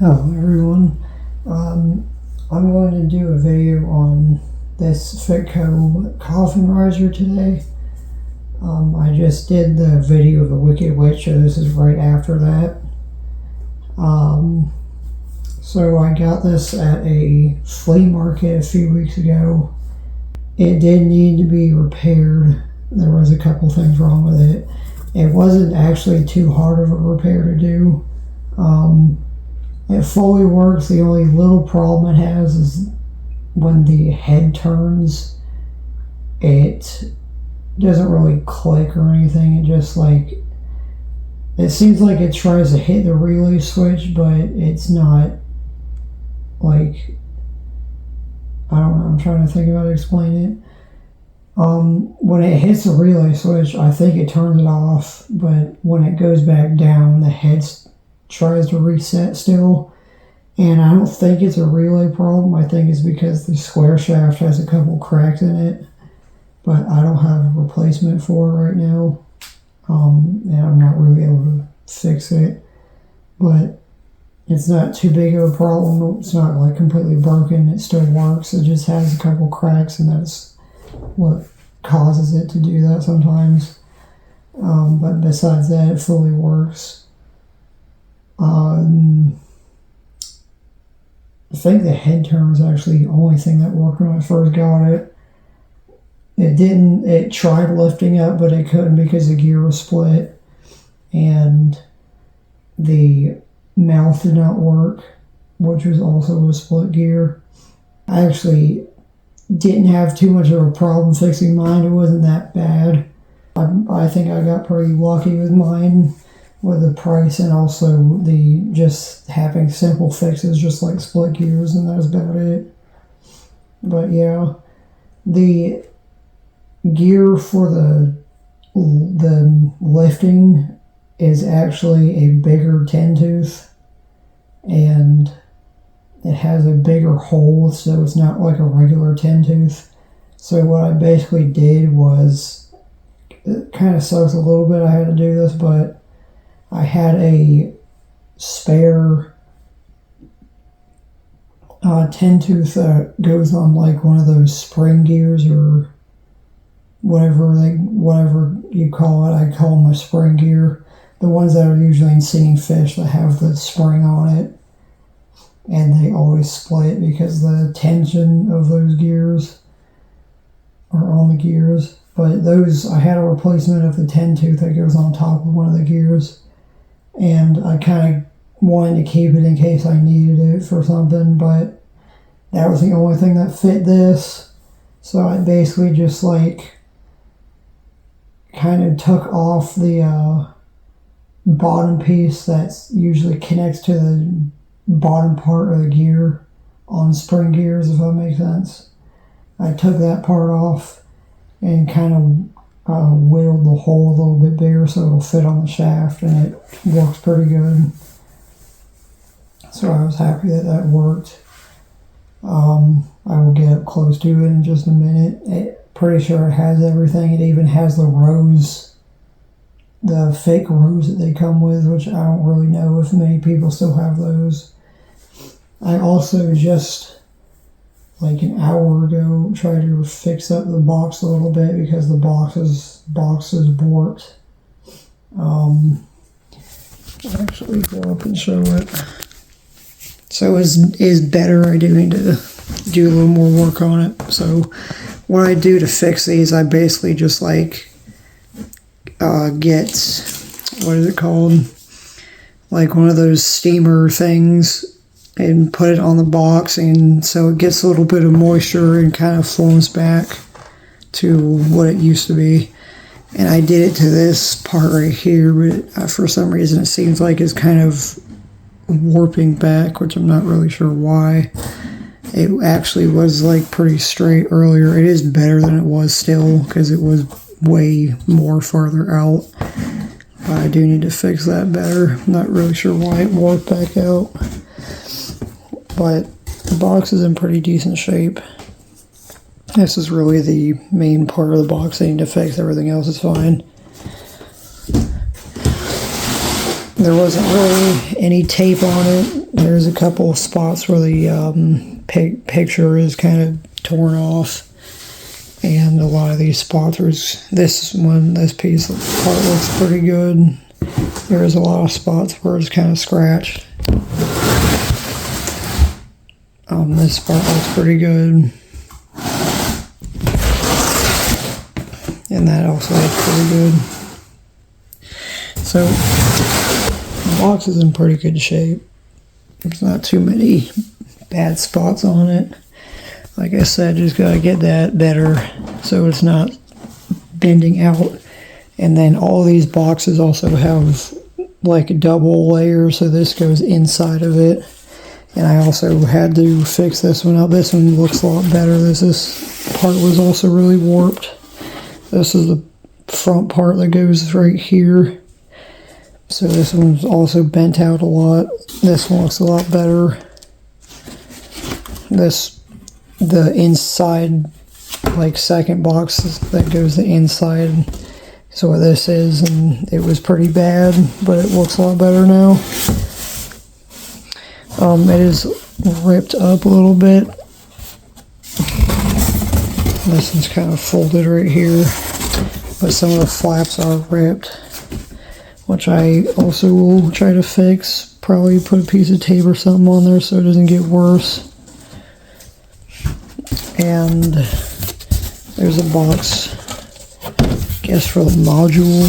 Hello everyone. I'm going to do a video on this Fitco coffin riser today. I just did the video of the Wicked Witch, so this is right after that. So I got this at a flea market a few weeks ago. It did need to be repaired. There was a couple things wrong with it. It wasn't actually too hard of a repair to do. It fully works. The only little problem it has is when the head turns, it doesn't really click or anything. It just it seems like it tries to hit the relay switch, but it's not I don't know, I'm trying to think about explaining it. When it hits the relay switch, I think it turns it off, but when it goes back down, the head tries to reset still. And I don't think it's a relay problem. I think it's because the square shaft has a couple cracks in it, but I don't have a replacement for it right now. And I'm not really able to fix it, but it's not too big of a problem. It's not like completely broken. It still works. It just has a couple cracks, and that's what causes it to do that sometimes. But besides that, it fully works. I think the head turn was actually the only thing that worked when I first got it. It tried lifting up, but it couldn't because the gear was split, and the mouth did not work, which was also a split gear. I actually didn't have too much of a problem fixing mine. It wasn't that bad. I think I got pretty lucky with mine, with the price, and also the just having simple fixes, just like split gears, and that was about it. But yeah, the gear for the lifting is actually a bigger 10 tooth, and it has a bigger hole, so it's not like a regular 10 tooth. So what I basically did was, it kind of sucks a little bit I had to do this, but I had a spare 10 tooth that goes on like one of those spring gears or whatever you call it. I call them a spring gear. The ones that are usually in Singing Fish that have the spring on it, and they always split because the tension of those gears are on the gears. But those, I had a replacement of the 10 tooth that goes on top of one of the gears. And I kind of wanted to keep it in case I needed it for something, but that was the only thing that fit this. So I basically just kind of took off the bottom piece that's usually connects to the bottom part of the gear on spring gears, if that makes sense. I took that part off and kind of whittled the hole a little bit bigger so it'll fit on the shaft, and it works pretty good. So I was happy that worked. I will get up close to it in just a minute. Pretty sure it has everything. It even has the rose, the fake rose that they come with, which I don't really know if many people still have those. I also just, like an hour ago, tried to fix up the box a little bit because the box is warped. I'll actually go up and show it. So is better. I do need to do a little more work on it. So what I do to fix these, I basically just get, what is it called? Like one of those steamer things, and put it on the box, and so it gets a little bit of moisture and kind of forms back to what it used to be. And I did it to this part right here, but for some reason it seems like it's kind of warping back, which I'm not really sure why. It actually was pretty straight earlier. It is better than it was still, because it was way more farther out. But I do need to fix that better. I'm not really sure why it warped back out. But the box is in pretty decent shape. This is really the main part of the box I need to fix. Everything else is fine. There wasn't really any tape on it. there's a couple of spots where the picture is kind of torn off, and a lot of these spots are, this piece part looks pretty good. There's a lot of spots where it's kind of scratched. This part looks pretty good, and that also looks pretty good. So the box is in pretty good shape. There's not too many bad spots on it. Like I said, just gotta get that better so it's not bending out. And then all these boxes also have like a double layer, so this goes inside of it. And I also had to fix this one up. This one looks a lot better. This part was also really warped. This is the front part that goes right here. So this one's also bent out a lot. This one looks a lot better. The inside, like second box that goes the inside, is what this is, and it was pretty bad, but it looks a lot better now. It is ripped up a little bit. This one's kind of folded right here, but some of the flaps are ripped, which I also will try to fix. Probably put a piece of tape or something on there so it doesn't get worse. And there's a box, I guess, for the module,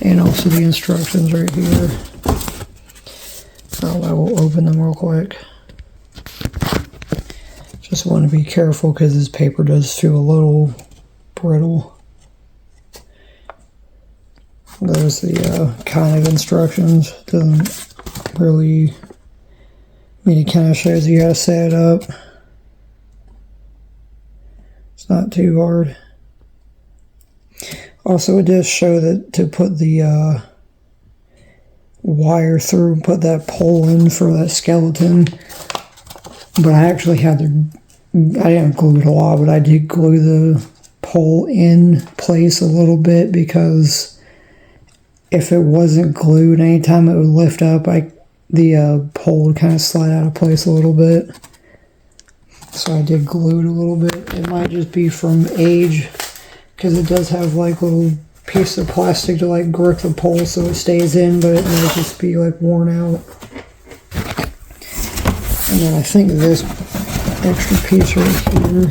and also the instructions right here. I will open them real quick. Just want to be careful because this paper does feel a little brittle. There's the kind of instructions. Doesn't really, I mean, it kind of shows you how to set it up. It's not too hard. Also, it does show that to put the wire through and put that pole in for that skeleton. But I actually had to, I didn't glue it a lot, but I did glue the pole in place a little bit, because if it wasn't glued, anytime it would lift up, the pole would kind of slide out of place a little bit. So I did glue it a little bit. It might just be from age, because it does have like little piece of plastic to like grip the pole so it stays in, but it might just be like worn out. And then I think this extra piece right here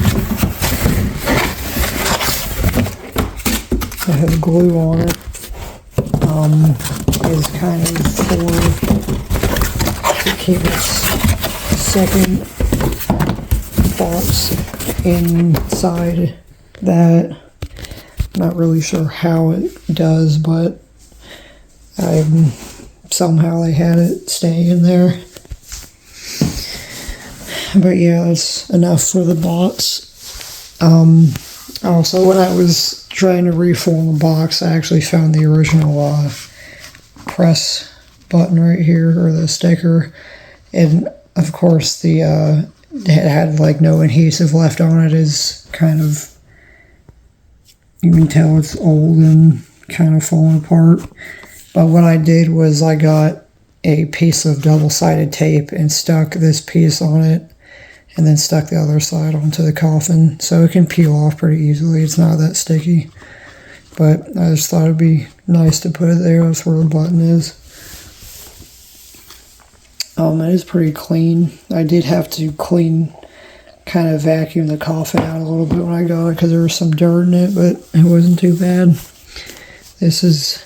that has glue on it is kind of for to keep its second box inside that. Not really sure how it does, but somehow they had it stay in there. But yeah, that's enough for the box. Also, when I was trying to reform the box, I actually found the original press button right here, or the sticker, and of course the it had like no adhesive left on it. Is kind of, you can tell it's old and kind of falling apart. But what I did was I got a piece of double-sided tape and stuck this piece on it, and then stuck the other side onto the coffin, so it can peel off pretty easily. It's not that sticky. But I just thought it'd be nice to put it there. That's where the button is. It is pretty clean. I did have to kind of vacuum the coffin out a little bit when I got it, because there was some dirt in it, but it wasn't too bad. This is,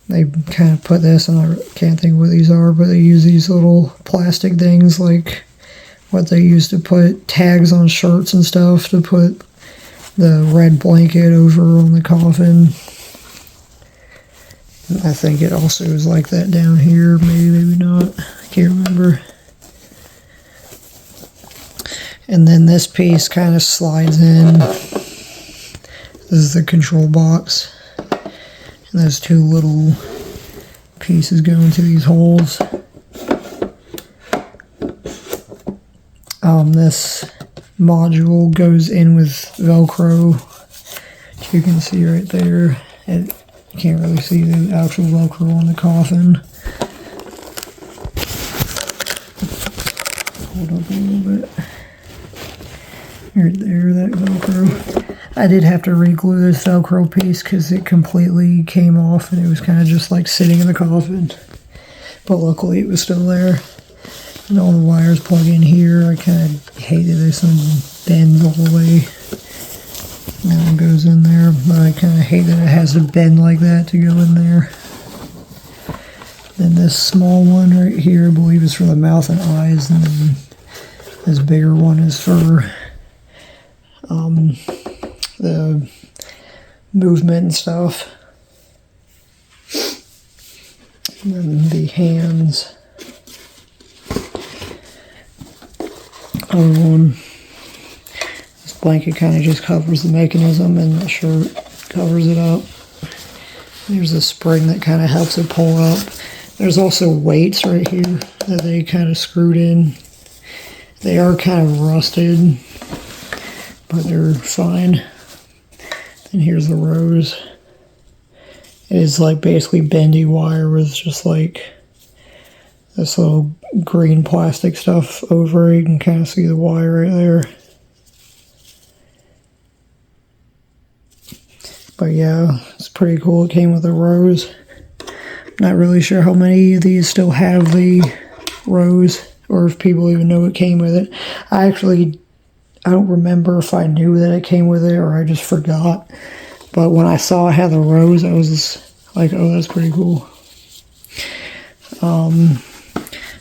they kind of put this, and I can't think what these are, but they use these little plastic things, like what they used to put tags on shirts and stuff, to put the red blanket over on the coffin. I think it also is like that down here, maybe not, I can't remember. And then this piece kind of slides in. This is the control box, and there's two little pieces going to these holes. This module goes in with Velcro, which you can see right there. It Can't really see the actual Velcro on the coffin. Hold up a little bit. Right there, that Velcro. I did have to re-glue this Velcro piece because it completely came off and it was kind of just like sitting in the coffin. But luckily it was still there. And all the wires plug in here. I kind of hated this one bends all the way. And it goes in there. But I kind of hate that it has to bend like that to go in there. Then this small one right here, I believe is for the mouth and eyes. And then this bigger one is for the movement and stuff. And then the hands. This blanket kind of just covers the mechanism and the shirt covers it up. There's a spring that kind of helps it pull up. There's also weights right here that they kind of screwed in. They are kind of rusted, but they're fine. And here's the rose. It is like basically bendy wire with just like this little green plastic stuff over it. You can kind of see the wire right there. But yeah, it's pretty cool. It came with a rose. Not really sure how many of these still have the rose or if people even know it came with it. I don't remember if I knew that it came with it or I just forgot. But when I saw it had the rose, I was just like, oh, that's pretty cool.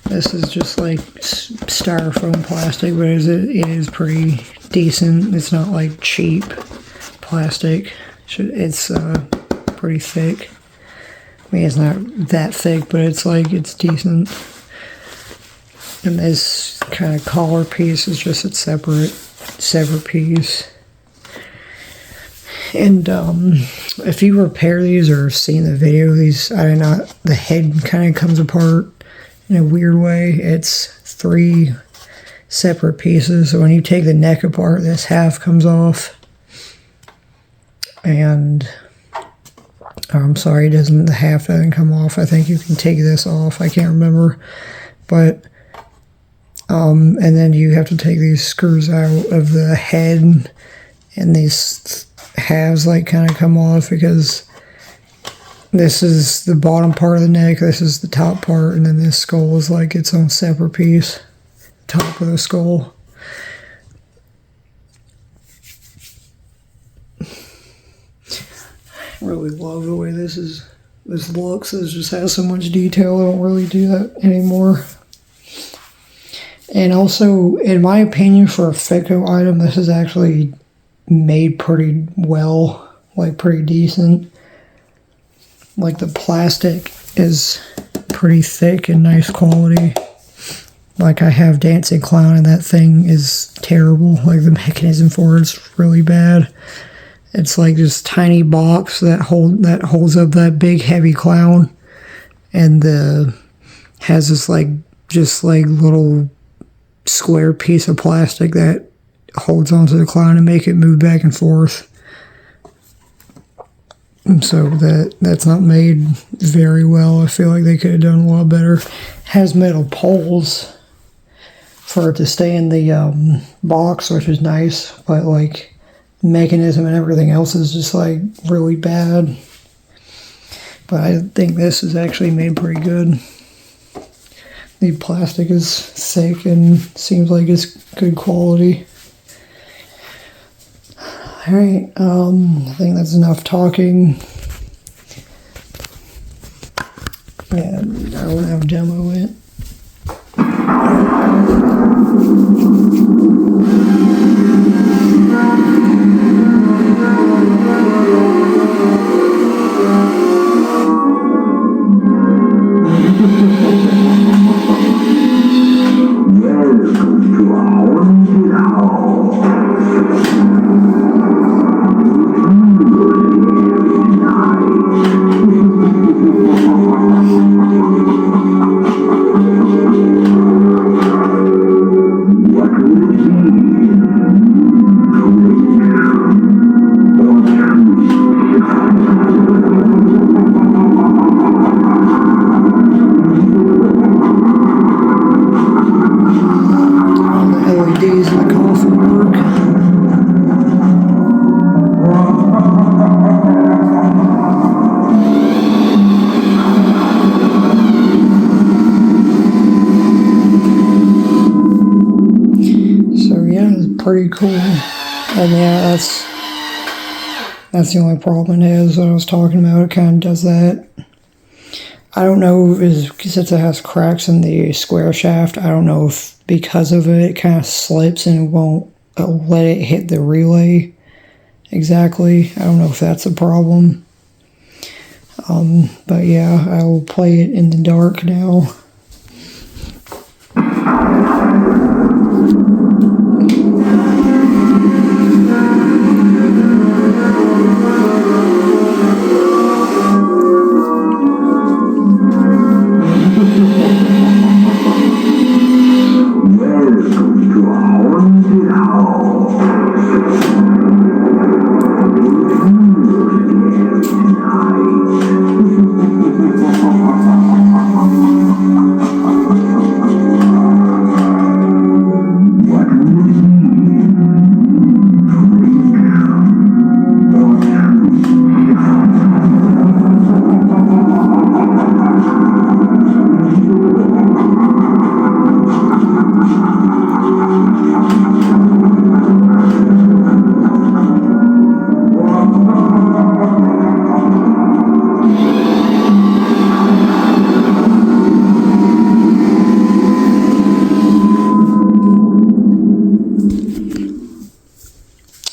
This is just like styrofoam plastic, but it is pretty decent. It's not like cheap plastic. It's pretty thick. I mean, it's not that thick, but it's decent. And this kind of collar piece is just a separate piece. And if you repair these or seen the video, the head kind of comes apart in a weird way. It's 3 separate pieces. So when you take the neck apart, this half comes off. And I'm sorry, the half doesn't come off. I think you can take this off. I can't remember. But and then you have to take these screws out of the head, and these halves like kind of come off because this is the bottom part of the neck, this is the top part, and then this skull is like its own separate piece. Top of the skull. I really love the way this looks. It just has so much detail. I don't really do that anymore. And also, in my opinion, for a Fitco item, this is actually made pretty well, like pretty decent. Like the plastic is pretty thick and nice quality. Like I have Dancing Clown and that thing is terrible. Like the mechanism for it's really bad. It's like this tiny box that holds up that big heavy clown, and has this just little square piece of plastic that holds onto the clown and make it move back and forth. And so that's not made very well. I feel like they could have done a lot better. It has metal poles for it to stay in the box, which is nice, but like mechanism and everything else is just like really bad. But I think this is actually made pretty good. The plastic is thick and seems like it's good quality. Alright, I think that's enough talking. And I want to have a demo it. pretty cool. And yeah, that's the only problem it has that I was talking about. It kind of does that. I don't know if since it has cracks in the square shaft, I don't know if because of it, it kind of slips and it won't let it hit the relay exactly. I don't know if that's a problem. But yeah, I will play it in the dark now.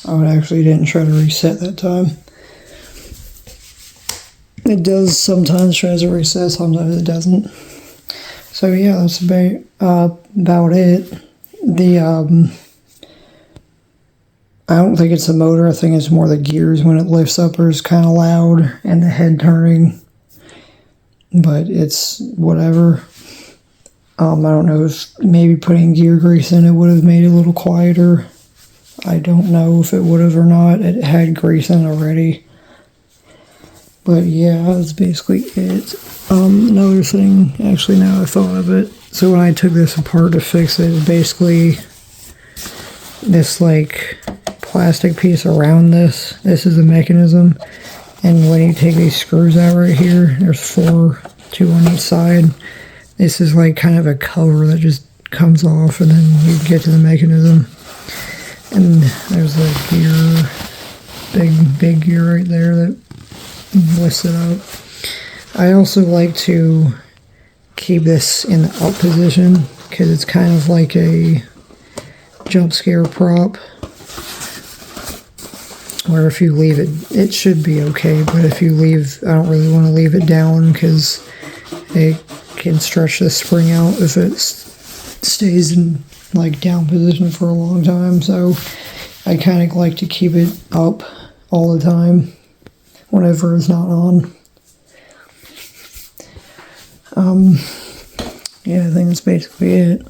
Oh, it actually didn't try to reset that time. It does sometimes try to reset, sometimes it doesn't. So yeah, that's about it. I don't think it's the motor, I think it's more the gears when it lifts up is kind of loud and the head turning. But it's whatever. I don't know if maybe putting gear grease in it would have made it a little quieter. I don't know if it would have or not. It had grease in already. But yeah, that's basically it. Another thing, actually now I thought of it. So when I took this apart to fix it, basically this like plastic piece around this is the mechanism. And when you take these screws out right here, there's 4, 2 on each side. This is like kind of a cover that just comes off and then you get to the mechanism. And there's the gear, big gear right there that lifts it up. I also like to keep this in the up position because it's kind of like a jump scare prop. Where if you leave it, it should be okay, but if you leave, I don't really want to leave it down because it can stretch the spring out if it stays in like down position for a long time. So I kind of like to keep it up all the time whenever it's not on. Yeah, I think that's basically it.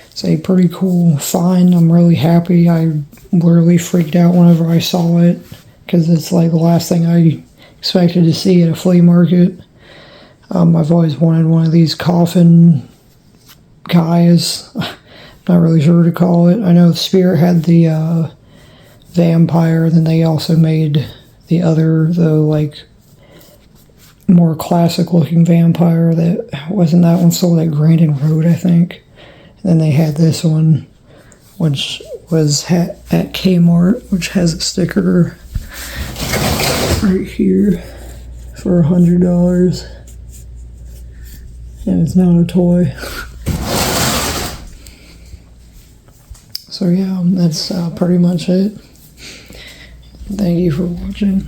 It's a pretty cool find. I'm really happy. I literally freaked out whenever I saw it because it's like the last thing I expected to see at a flea market. I've always wanted one of these Coffin guys. Not really sure what to call it. I know Spirit had the vampire, then they also made the like more classic looking vampire that wasn't that one sold at Grandin Road, I think. And then they had this one, which was at Kmart, which has a sticker right here for $100. And it's not a toy. So yeah, that's pretty much it. Thank you for watching.